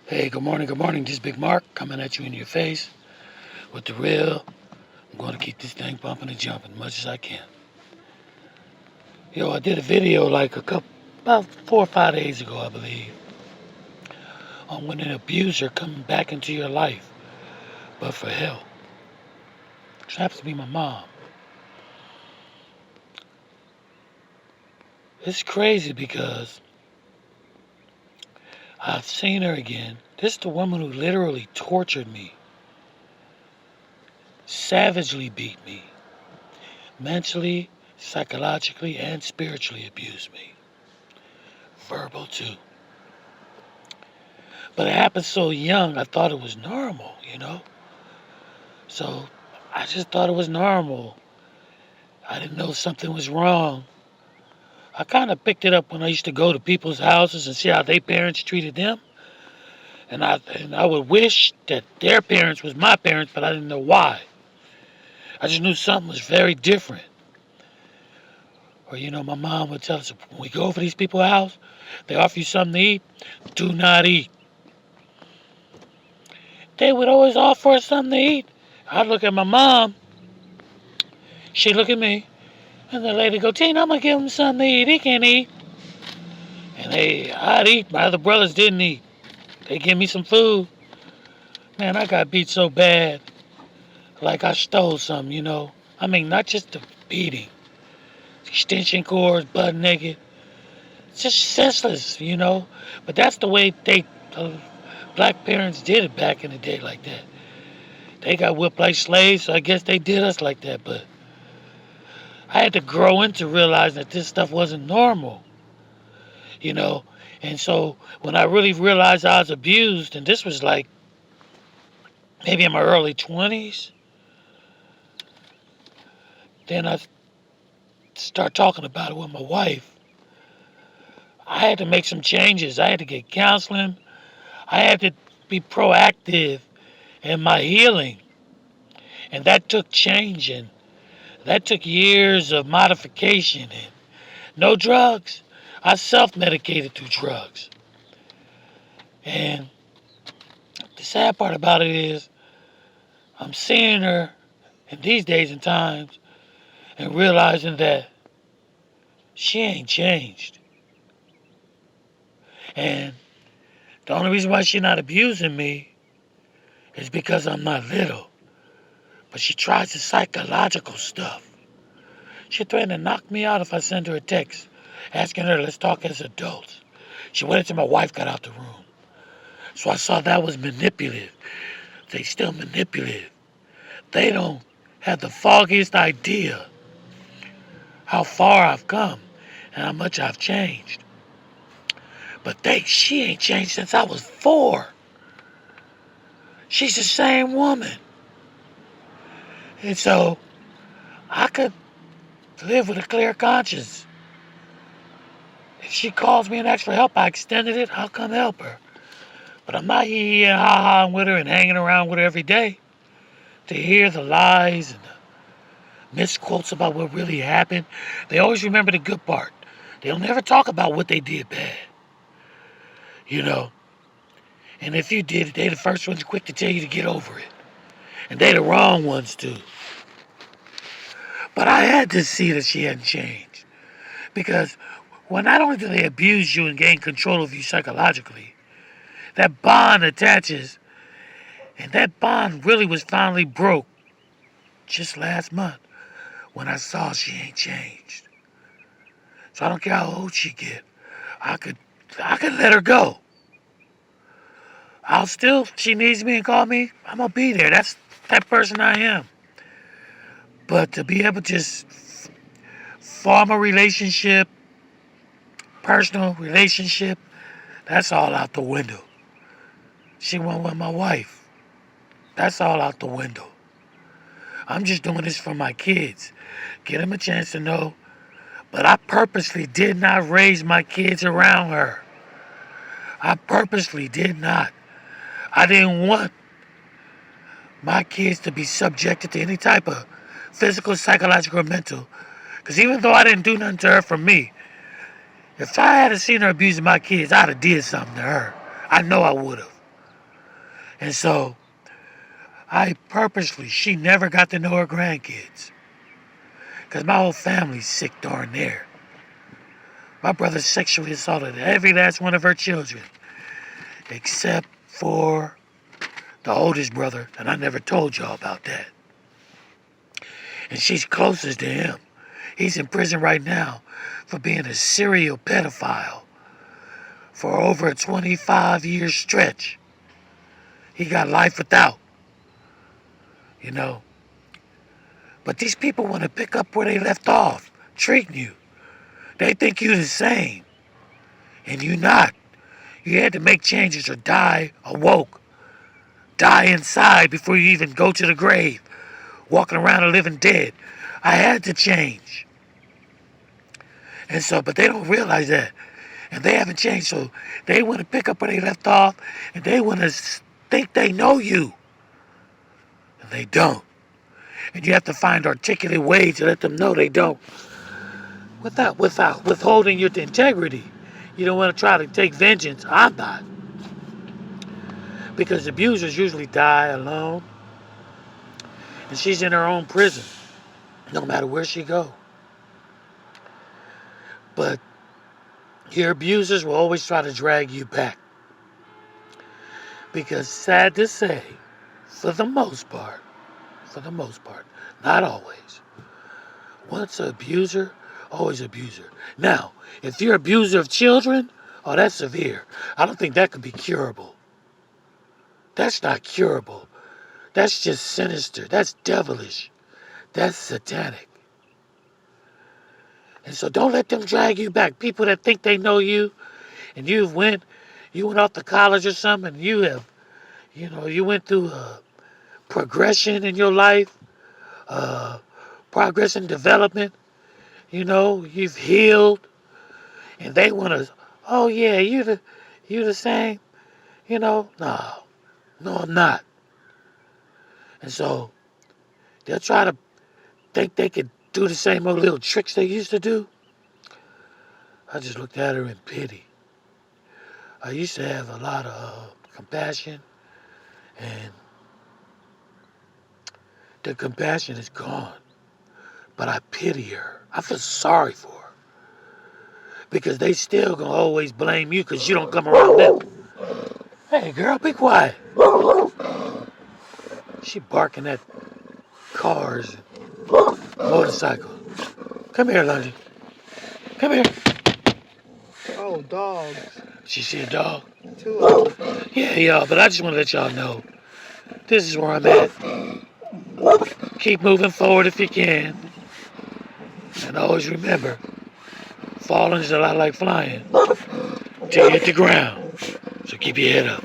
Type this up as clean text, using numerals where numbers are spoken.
Hey, good morning, good morning. This is Big Mark coming at you in your face with the real. I'm going to keep this thing bumping and jumping as much as I can. Yo, I did a video about 4 or 5 days ago, I believe, on when an abuser comes back into your life, but for help. Which happens to be my mom. It's crazy because I've seen her again. This is the woman who literally tortured me, savagely beat me, mentally, psychologically, and spiritually abused me. Verbal too. But it happened so young, I thought it was normal. So I just thought it was normal. I didn't know something was wrong. I kind of picked it up when I used to go to people's houses and see how their parents treated them. And I would wish that their parents was my parents, but I didn't know why. I just knew something was very different. Or, my mom would tell us, when we go over these people's house, they offer you something to eat, do not eat. They would always offer us something to eat. I'd look at my mom, she'd look at me, and the lady go, Tina, I'm going to give him something to eat. He can't eat. And I'd eat. My other brothers didn't eat. They give me some food. Man, I got beat so bad. Like I stole something. I mean, not just the beating. Extension cords, butt naked. It's just senseless. But that's the way black parents did it back in the day like that. They got whipped like slaves, so I guess they did us like that. But I had to grow into realizing that this stuff wasn't normal. you know. And so when I really realized I was abused, and this was like maybe in my early 20s, then I start talking about it with my wife. I had to make some changes. I had to get counseling. I had to be proactive in my healing. And that took change, and that took years of modification and no drugs. I self-medicated through drugs. And the sad part about it is I'm seeing her in these days and times and realizing that she ain't changed. And the only reason why she's not abusing me is because I'm not little. But she tries the psychological stuff. She threatened to knock me out if I send her a text asking her, let's talk as adults. She waited until my wife got out the room. So I saw that was manipulative. They still manipulative. They don't have the foggiest idea how far I've come and how much I've changed. But she ain't changed since I was 4. She's the same woman. And so I could live with a clear conscience. If she calls me and asks for help, I extended it, I'll come help her. But I'm not here ha-ha with her and hanging around with her every day to hear the lies and the misquotes about what really happened. They always remember the good part. They'll never talk about what they did bad. And if you did it, they the first ones quick to tell you to get over it. And they the wrong ones too. But I had to see that she hadn't changed. Because when not only do they abuse you and gain control of you psychologically, that bond attaches. And that bond really was finally broke just last month when I saw she ain't changed. So I don't care how old she get. I could let her go. If she needs me and call me, I'm gonna be there. That's that person I am. But to be able to just form a relationship, personal relationship, that's all out the window. She went with my wife. That's all out the window. I'm just doing this for my kids. Give them a chance to know. But I purposely did not raise my kids around her. I purposely did not. I didn't want my kids to be subjected to any type of physical, psychological, or mental. Because even though I didn't do nothing to her for me, if I had seen her abusing my kids, I'd have did something to her. I know I would have. And so she never got to know her grandkids. Because my whole family's sick darn near. My brother sexually assaulted every last one of her children, except for the oldest brother, and I never told y'all about that. And she's closest to him. He's in prison right now for being a serial pedophile for over a 25-year stretch. He got life without, you know. But these people want to pick up where they left off, treating you. They think you the same, and you not. You had to make changes or die awoke. Die inside before you even go to the grave. Walking around a living dead. I had to change. And so, but they don't realize that. And they haven't changed, so they want to pick up where they left off, and they want to think they know you. And they don't. And you have to find articulate ways to let them know they don't. Without withholding your integrity. You don't want to try to take vengeance. I'm not. Because abusers usually die alone. And she's in her own prison, no matter where she go. But your abusers will always try to drag you back. Because sad to say, for the most part, not always, once an abuser, always abuser. Now, if you're an abuser of children, oh, that's severe. I don't think that could be curable. That's not curable. That's just sinister. That's devilish. That's satanic. And so don't let them drag you back. People that think they know you, and you went off to college or something, and you went through a progression in your life, progress and development. You've healed, and they want to, oh yeah, you the same. No, I'm not. And so they'll try to think they could do the same old little tricks they used to do. I just looked at her in pity. I used to have a lot of compassion, and the compassion is gone. But I pity her. I feel sorry for her. Because they still gonna always blame you because you don't come around them. Hey girl, be quiet. She barking at cars and motorcycles. Come here, Lundy. Come here. Oh, dogs. She see a dog? 2 of them. Yeah, y'all, but I just want to let y'all know. This is where I'm at. Keep moving forward if you can. And always remember, falling is a lot like flying till you hit the ground. So keep your head up.